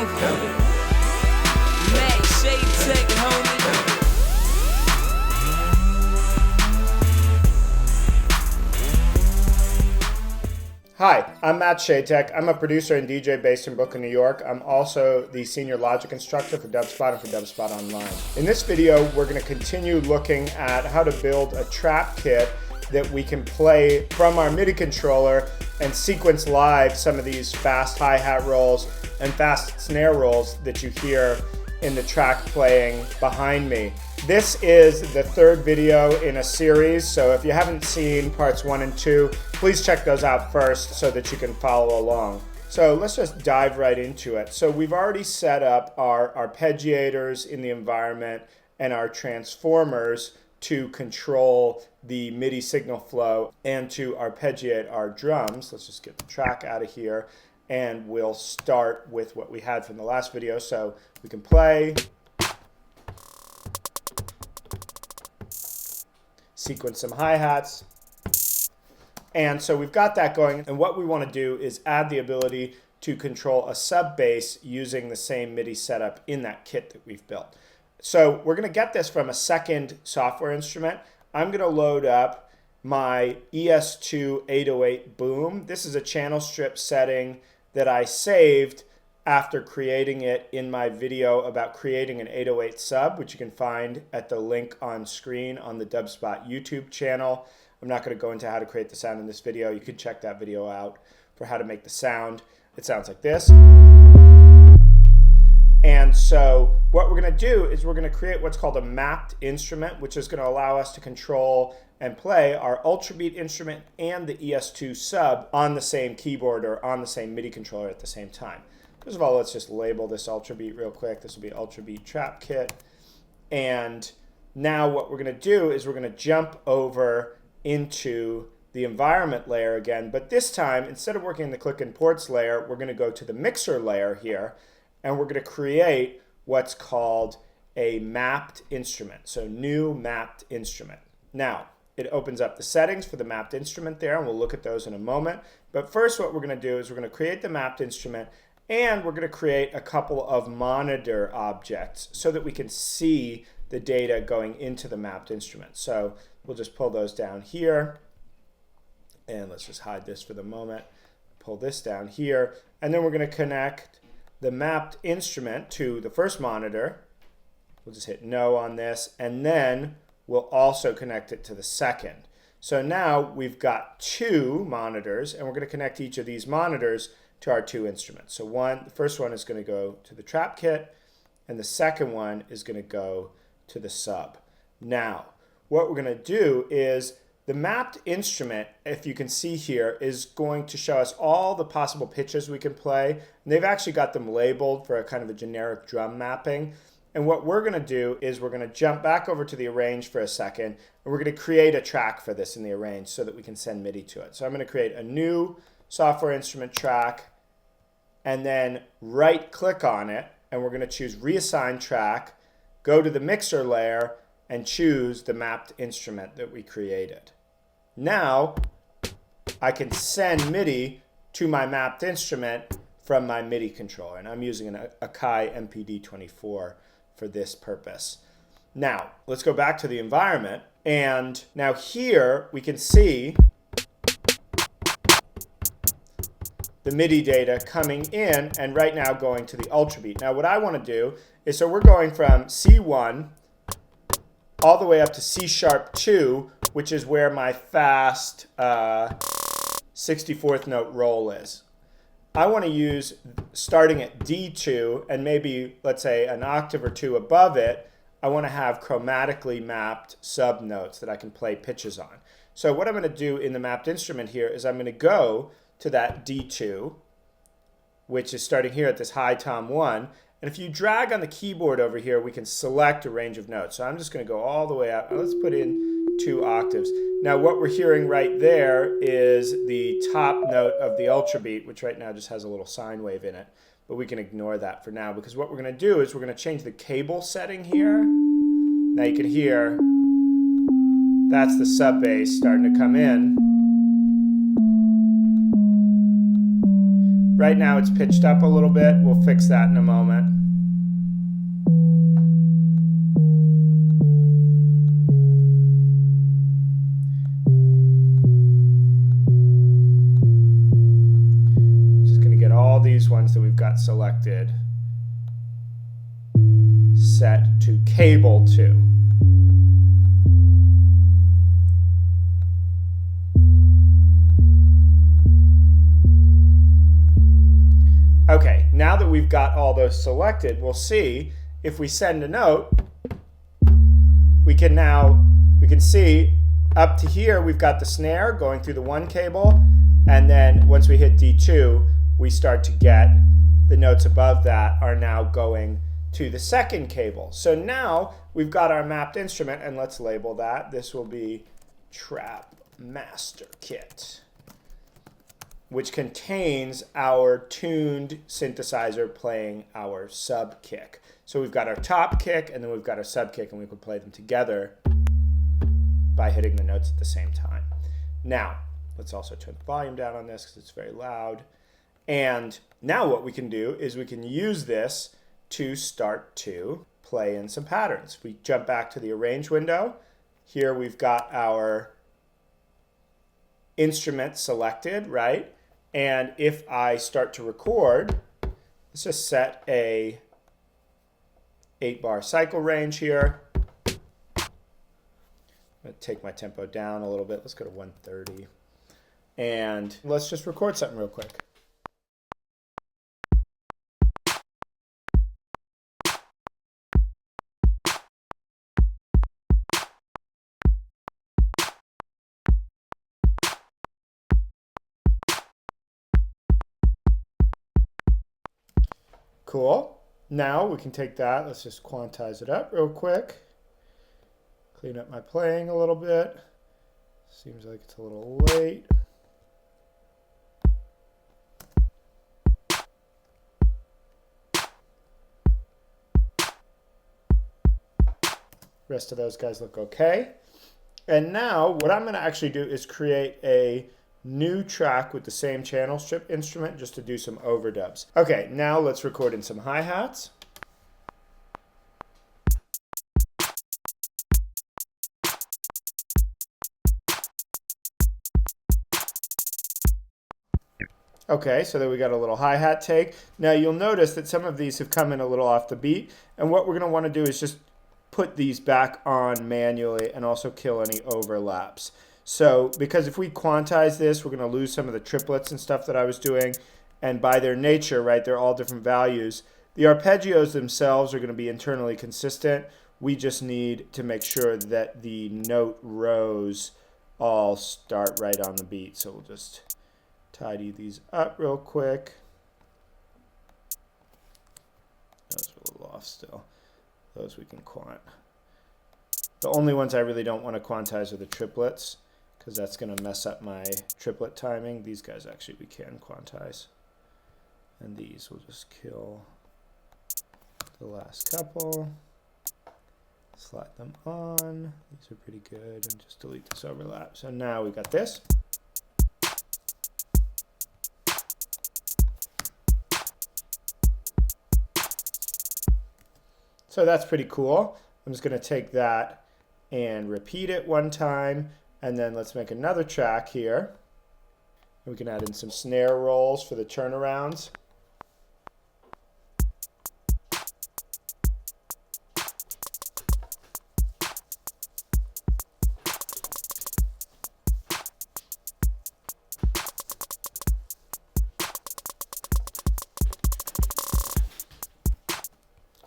Matt Shadetek, homie. Hi, I'm Matt Shadetek. I'm a producer and DJ based in Brooklyn, New York. I'm also the senior logic instructor for Dubspot and for Dubspot Online. In this video, we're going to continue looking at how to build a trap kit that we can play from our MIDI controller and sequence live some of these fast hi-hat rolls and fast snare rolls that you hear in the track playing behind me. This is the third video in a series, so if you haven't seen parts 1 and 2, please check those out first so that you can follow along. So let's just dive right into it. So we've already set up our arpeggiators in the environment and our transformers to control the MIDI signal flow and to arpeggiate our drums. Let's just get the track out of here and we'll start with what we had from the last video. So we can play, sequence some hi-hats, and so we've got that going, and what we want to do is add the ability to control a sub bass using the same MIDI setup in that kit that we've built. So we're going to get this from a second software instrument. I'm going to load up my ES2 808 boom. This is a channel strip setting that I saved after creating it in my video about creating an 808 sub, which you can find at the link on screen on the Dubspot YouTube channel. I'm not going to go into how to create the sound in this video. You can check that video out for how to make the sound. It sounds like this. And so what we're going to do is we're going to create what's called a mapped instrument, which is going to allow us to control and play our Ultrabeat instrument and the ES2 sub on the same keyboard or on the same MIDI controller at the same time. First of all, let's just label this Ultrabeat real quick. This will be Ultrabeat Trap Kit. And now what we're going to do is we're going to jump over into the environment layer again. But this time, instead of working in the click and ports layer, we're going to go to the mixer layer here. And we're going to create what's called a mapped instrument. So new mapped instrument. Now, it opens up the settings for the mapped instrument there, and we'll look at those in a moment. But first what we're going to do is we're going to create the mapped instrument, and we're going to create a couple of monitor objects so that we can see the data going into the mapped instrument. So we'll just pull those down here, and let's just hide this for the moment. Pull this down here, and then we're going to connect the mapped instrument to the first monitor. We'll just hit no on this, and then we'll also connect it to the second. So now we've got two monitors, and we're going to connect each of these monitors to our two instruments. So the first one is going to go to the trap kit, and the second one is going to go to the sub. Now, what we're going to do is the mapped instrument, if you can see here, is going to show us all the possible pitches we can play. And they've actually got them labeled for a kind of a generic drum mapping. And what we're going to do is we're going to jump back over to the arrange for a second, and we're going to create a track for this in the arrange so that we can send MIDI to it. So I'm going to create a new software instrument track, and then right click on it, and we're going to choose reassign track, go to the mixer layer, and choose the mapped instrument that we created. Now I can send MIDI to my mapped instrument from my MIDI controller, and I'm using an Akai MPD24 for this purpose. Now let's go back to the environment, and now here we can see the MIDI data coming in and right now going to the Ultrabeat. Now what I want to do is, so we're going from C1 all the way up to C#2, which is where my fast 64th note roll is. I want to use, starting at D2 and maybe, let's say, an octave or two above it, I want to have chromatically mapped sub notes that I can play pitches on. So what I'm going to do in the mapped instrument here is I'm going to go to that D2, which is starting here at this high tom 1. And if you drag on the keyboard over here, we can select a range of notes. So I'm just going to go all the way up. Let's put in 2 octaves. Now what we're hearing right there is the top note of the Ultrabeat, which right now just has a little sine wave in it. But we can ignore that for now, because what we're going to do is we're going to change the cable setting here. Now you can hear that's the sub bass starting to come in. Right now it's pitched up a little bit. We'll fix that in a moment. I'm just going to get all these ones that we've got selected set to cable 2. Okay, now that we've got all those selected, we'll see if we send a note, we can see up to here we've got the snare going through the 1 cable, and then once we hit D2, we start to get the notes above that are now going to the 2nd cable. So now we've got our mapped instrument, and let's label that. This will be Trap Master Kit, which contains our tuned synthesizer playing our sub kick. So we've got our top kick and then we've got our sub kick, and we could play them together by hitting the notes at the same time. Now, let's also turn the volume down on this because it's very loud. And now what we can do is we can use this to start to play in some patterns. We jump back to the arrange window. Here we've got our instrument selected, right? And if I start to record, let's just set a 8-bar cycle range here. I'm going to take my tempo down a little bit. Let's go to 130. And let's just record something real quick. Cool. Now we can take that. Let's just quantize it up real quick. Clean up my playing a little bit. Seems like it's a little late. Rest of those guys look okay. And now what I'm going to actually do is create a new track with the same channel strip instrument just to do some overdubs. Okay, now let's record in some hi-hats. Okay, so there we got a little hi-hat take. Now you'll notice that some of these have come in a little off the beat, and what we're going to want to do is just put these back on manually and also kill any overlaps. So, because if we quantize this, we're going to lose some of the triplets and stuff that I was doing. And by their nature, right, they're all different values. The arpeggios themselves are going to be internally consistent. We just need to make sure that the note rows all start right on the beat. So we'll just tidy these up real quick. Those are a little off still. Those we can quant. The only ones I really don't want to quantize are the triplets, because that's going to mess up my triplet timing. These guys actually we can quantize. And these we'll just kill the last couple. Slide them on. These are pretty good. And just delete this overlap. So now we got this. So that's pretty cool. I'm just going to take that and repeat it one time. And then let's make another track here. We can add in some snare rolls for the turnarounds.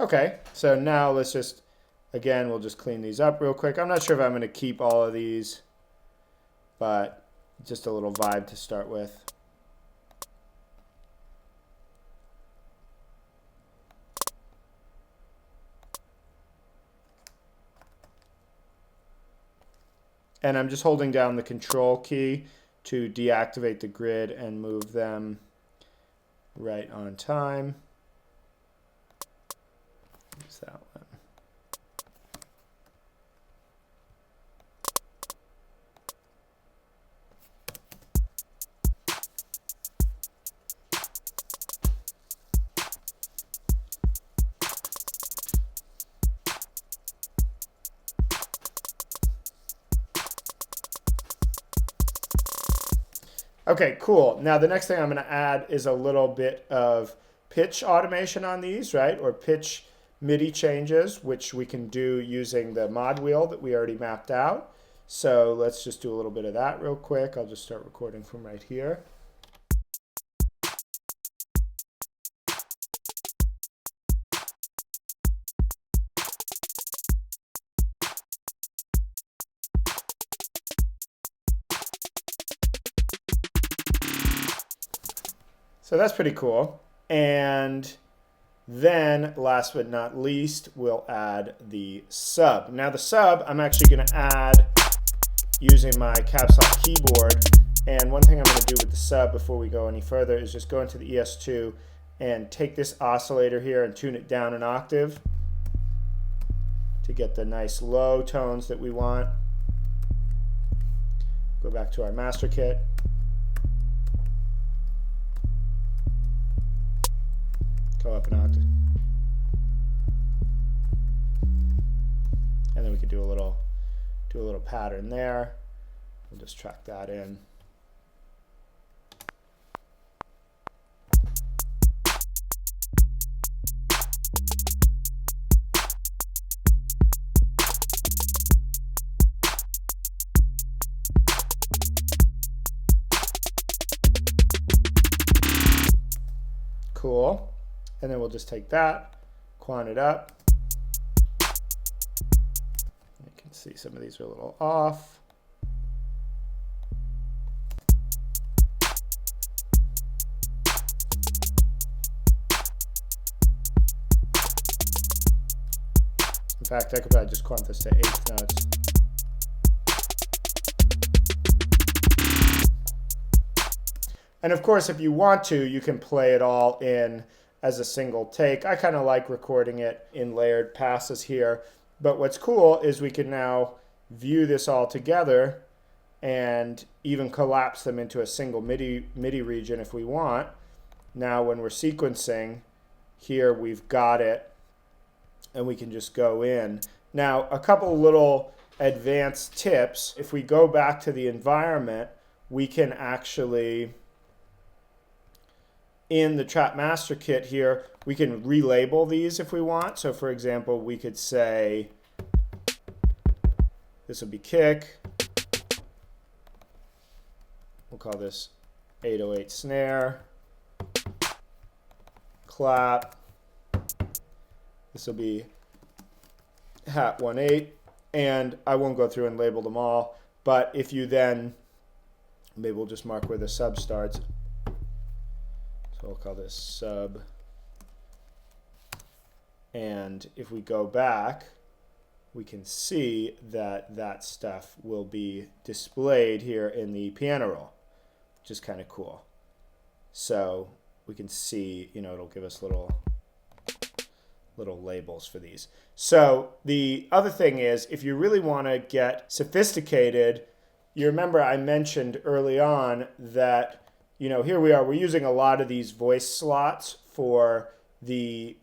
Okay, so now let's just, again, we'll just clean these up real quick. I'm not sure if I'm going to keep all of these, but just a little vibe to start with. And I'm just holding down the control key to deactivate the grid and move them right on time. Use that one. Okay, cool. Now the next thing I'm going to add is a little bit of pitch automation on these, right? Or pitch MIDI changes, which we can do using the mod wheel that we already mapped out. So let's just do a little bit of that real quick. I'll just start recording from right here. So that's pretty cool. And then last but not least, we'll add the sub. Now the sub, I'm actually going to add using my caps lock keyboard. And one thing I'm going to do with the sub before we go any further is just go into the ES2 and take this oscillator here and tune it down an octave to get the nice low tones that we want. Go back to our master kit. Go up an octave. And then we can do a little pattern there. We'll just track that in. Cool. And then we'll just take that, quant it up. You can see some of these are a little off. In fact, I could probably just quant this to 8th notes. And of course, if you want to, you can play it all in as a single take. I kind of like recording it in layered passes here. But what's cool is we can now view this all together and even collapse them into a single MIDI region if we want. Now when we're sequencing, here we've got it, and we can just go in. Now a couple little advanced tips. If we go back to the environment, we can actually, in the Trap Master Kit here, we can relabel these if we want. So for example, we could say this would be kick. We'll call this 808 snare. Clap. This will be hat 1/8. And I won't go through and label them all, but if you then, maybe we'll just mark where the sub starts. So we'll call this sub. And if we go back, we can see that that stuff will be displayed here in the piano roll, which is kind of cool. So we can see, it'll give us little labels for these. So the other thing is, if you really want to get sophisticated, you remember I mentioned early on that here we are, we're using a lot of these voice slots for the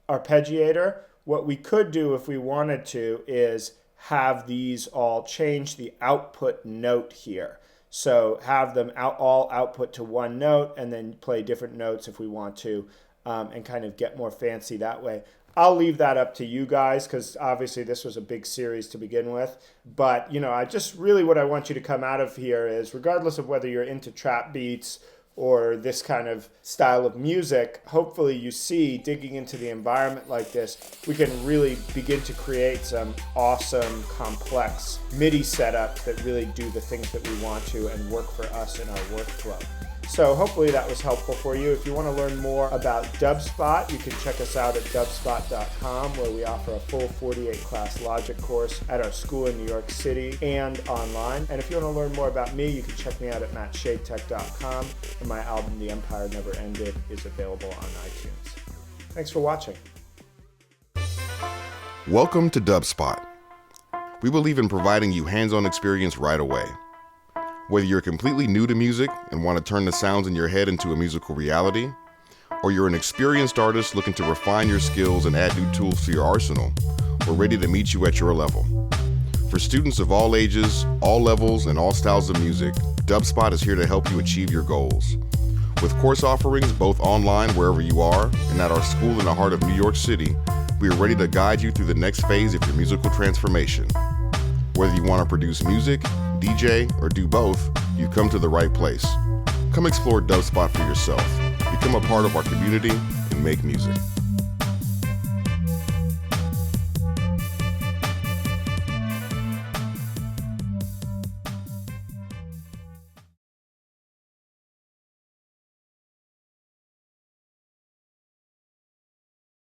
arpeggiator. What we could do if we wanted to is have these all change the output note here. So have them all output to one note and then play different notes if we want to, and kind of get more fancy that way. I'll leave that up to you guys because obviously this was a big series to begin with. But, I just really what I want you to come out of here is, regardless of whether you're into trap beats or this kind of style of music, hopefully you see digging into the environment like this, we can really begin to create some awesome, complex MIDI setups that really do the things that we want to and work for us in our workflow. So hopefully that was helpful for you. If you want to learn more about Dubspot, you can check us out at dubspot.com, where we offer a full 48-class Logic course at our school in New York City and online. And if you want to learn more about me, you can check me out at mattshadetek.com, and my album, The Empire Never Ended, is available on iTunes. Thanks for watching. Welcome to Dubspot. We believe in providing you hands-on experience right away. Whether you're completely new to music and want to turn the sounds in your head into a musical reality, or you're an experienced artist looking to refine your skills and add new tools to your arsenal, we're ready to meet you at your level. For students of all ages, all levels, and all styles of music, Dubspot is here to help you achieve your goals. With course offerings both online wherever you are and at our school in the heart of New York City, we are ready to guide you through the next phase of your musical transformation. Whether you want to produce music, DJ, or do both, you've come to the right place. Come explore Dubspot for yourself. Become a part of our community and make music.